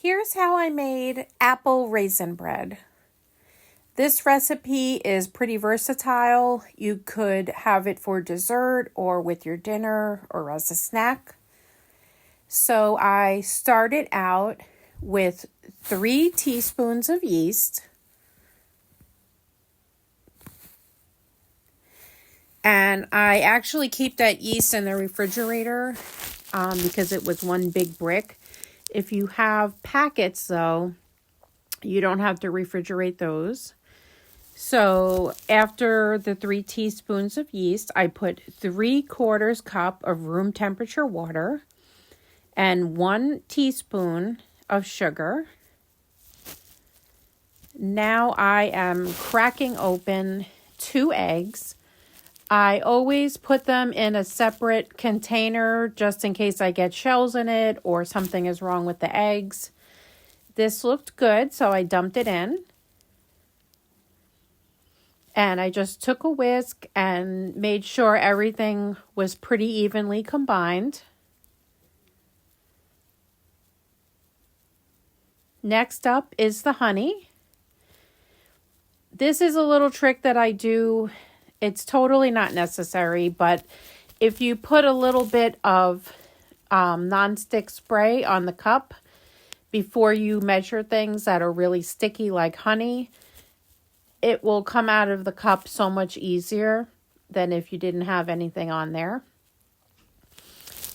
Here's how I made apple raisin bread. This recipe is pretty versatile. You could have it for dessert or with your dinner or as a snack. So I started out with 3 teaspoons of yeast. And I actually keep that yeast in the refrigerator because it was one big brick. If you have packets, though, you don't have to refrigerate those. So after the 3 teaspoons of yeast, I put 3/4 cup of room temperature water and 1 teaspoon of sugar. Now I am cracking open 2 eggs. I always put them in a separate container just in case I get shells in it or something is wrong with the eggs. This looked good, so I dumped it in. And I just took a whisk and made sure everything was pretty evenly combined. Next up is the honey. This is a little trick that I do. It's totally not necessary, but if you put a little bit of nonstick spray on the cup before you measure things that are really sticky like honey, it will come out of the cup so much easier than if you didn't have anything on there.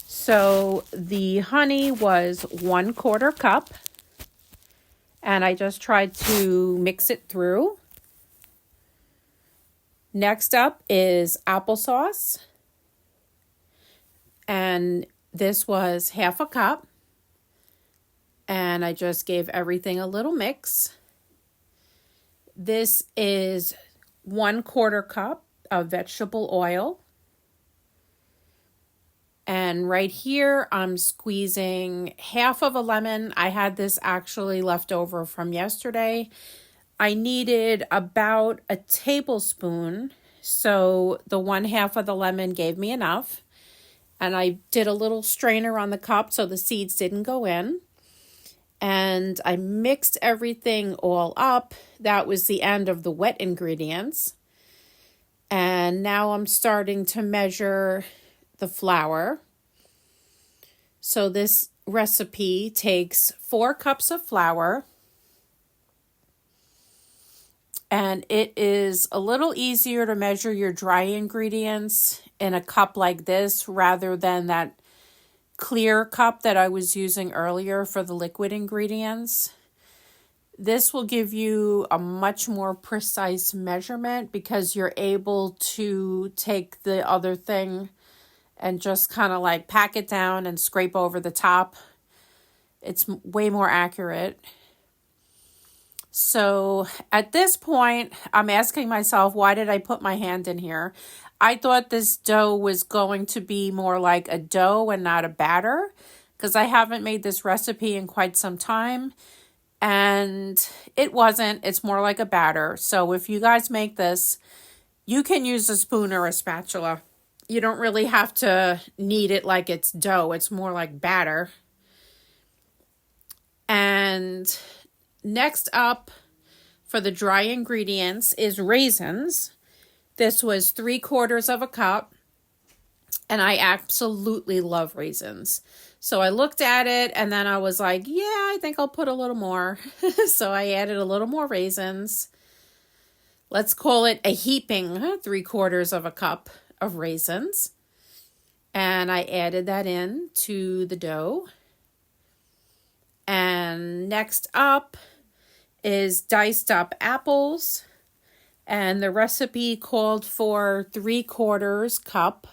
So the honey was 1/4 cup, and I just tried to mix it through. Next up is applesauce, and this was 1/2 cup, and I just gave everything a little mix. This is 1/4 cup of vegetable oil. And right here, I'm squeezing 1/2 of a lemon. I had this actually left over from yesterday. I needed about a tablespoon, so the 1/2 of the lemon gave me enough. And I did a little strainer on the cup so the seeds didn't go in. And I mixed everything all up. That was the end of the wet ingredients. And now I'm starting to measure the flour. So this recipe takes 4 cups of flour. And it is a little easier to measure your dry ingredients in a cup like this rather than that clear cup that I was using earlier for the liquid ingredients. This will give you a much more precise measurement because you're able to take the other thing and just kind of like pack it down and scrape over the top. It's way more accurate. So at this point, I'm asking myself, why did I put my hand in here? I thought this dough was going to be more like a dough and not a batter because I haven't made this recipe in quite some time. And it wasn't. It's more like a batter. So if you guys make this, you can use a spoon or a spatula. You don't really have to knead it like it's dough. It's more like batter. And next up for the dry ingredients is raisins. This was 3/4 of a cup, and I absolutely love raisins. So I looked at it, and then I was like, yeah, I think I'll put a little more. So I added a little more raisins. Let's call it a heaping 3/4 of a cup of raisins. And I added that in to the dough. And next up is diced up apples. And the recipe called for 3/4 cup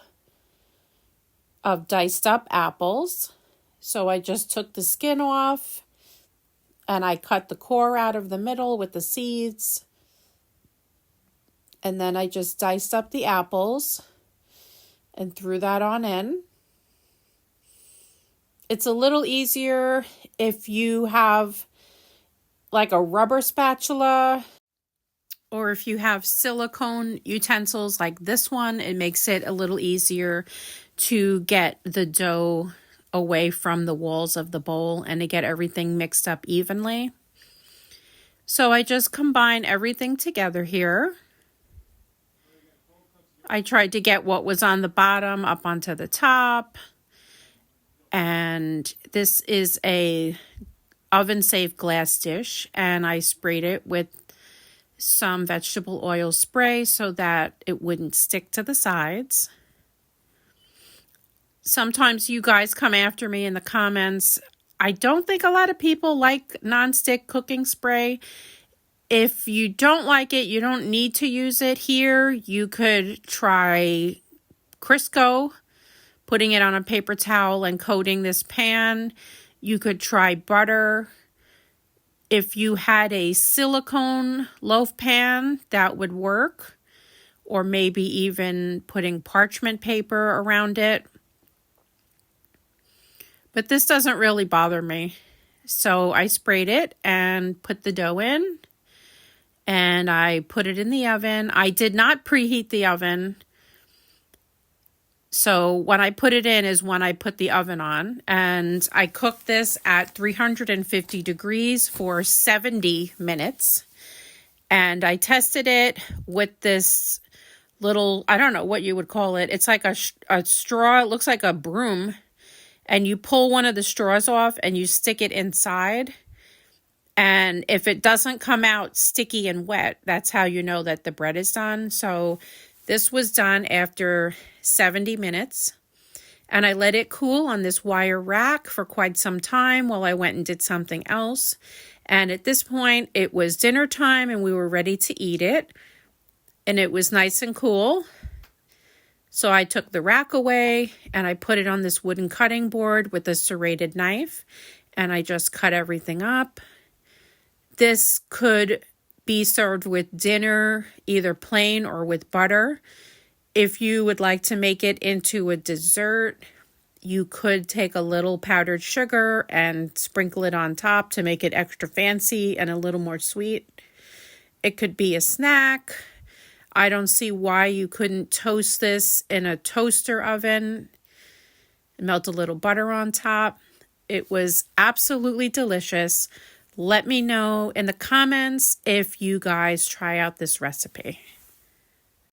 of diced up apples. So I just took the skin off and I cut the core out of the middle with the seeds. And then I just diced up the apples and threw that on in. It's a little easier if you have like a rubber spatula or if you have silicone utensils like this one. It makes it a little easier to get the dough away from the walls of the bowl and to get everything mixed up evenly. So I just combine everything together here. I tried to get what was on the bottom up onto the top. And this is a oven-safe glass dish, and I sprayed it with some vegetable oil spray so that it wouldn't stick to the sides. Sometimes you guys come after me in the comments. I don't think a lot of people like nonstick cooking spray. If you don't like it, you don't need to use it here. You could try Crisco, putting it on a paper towel and coating this pan. You could try butter. If you had a silicone loaf pan, that would work. Or maybe even putting parchment paper around it. But this doesn't really bother me. So I sprayed it and put the dough in. And I put it in the oven. I did not preheat the oven. So when I put it in is when I put the oven on. And I cooked this at 350 degrees for 70 minutes. And I tested it with this little, I don't know what you would call it. It's like a straw. It looks like a broom. And you pull one of the straws off and you stick it inside. And if it doesn't come out sticky and wet, that's how you know that the bread is done. So this was done after 70 minutes. And I let it cool on this wire rack for quite some time while I went and did something else. And at this point, it was dinner time and we were ready to eat it. And it was nice and cool. So I took the rack away and I put it on this wooden cutting board with a serrated knife. And I just cut everything up. This could be served with dinner, either plain or with butter. If you would like to make it into a dessert, you could take a little powdered sugar and sprinkle it on top to make it extra fancy and a little more sweet. It could be a snack. I don't see why you couldn't toast this in a toaster oven. Melt a little butter on top. It was absolutely delicious. Let me know in the comments if you guys try out this recipe.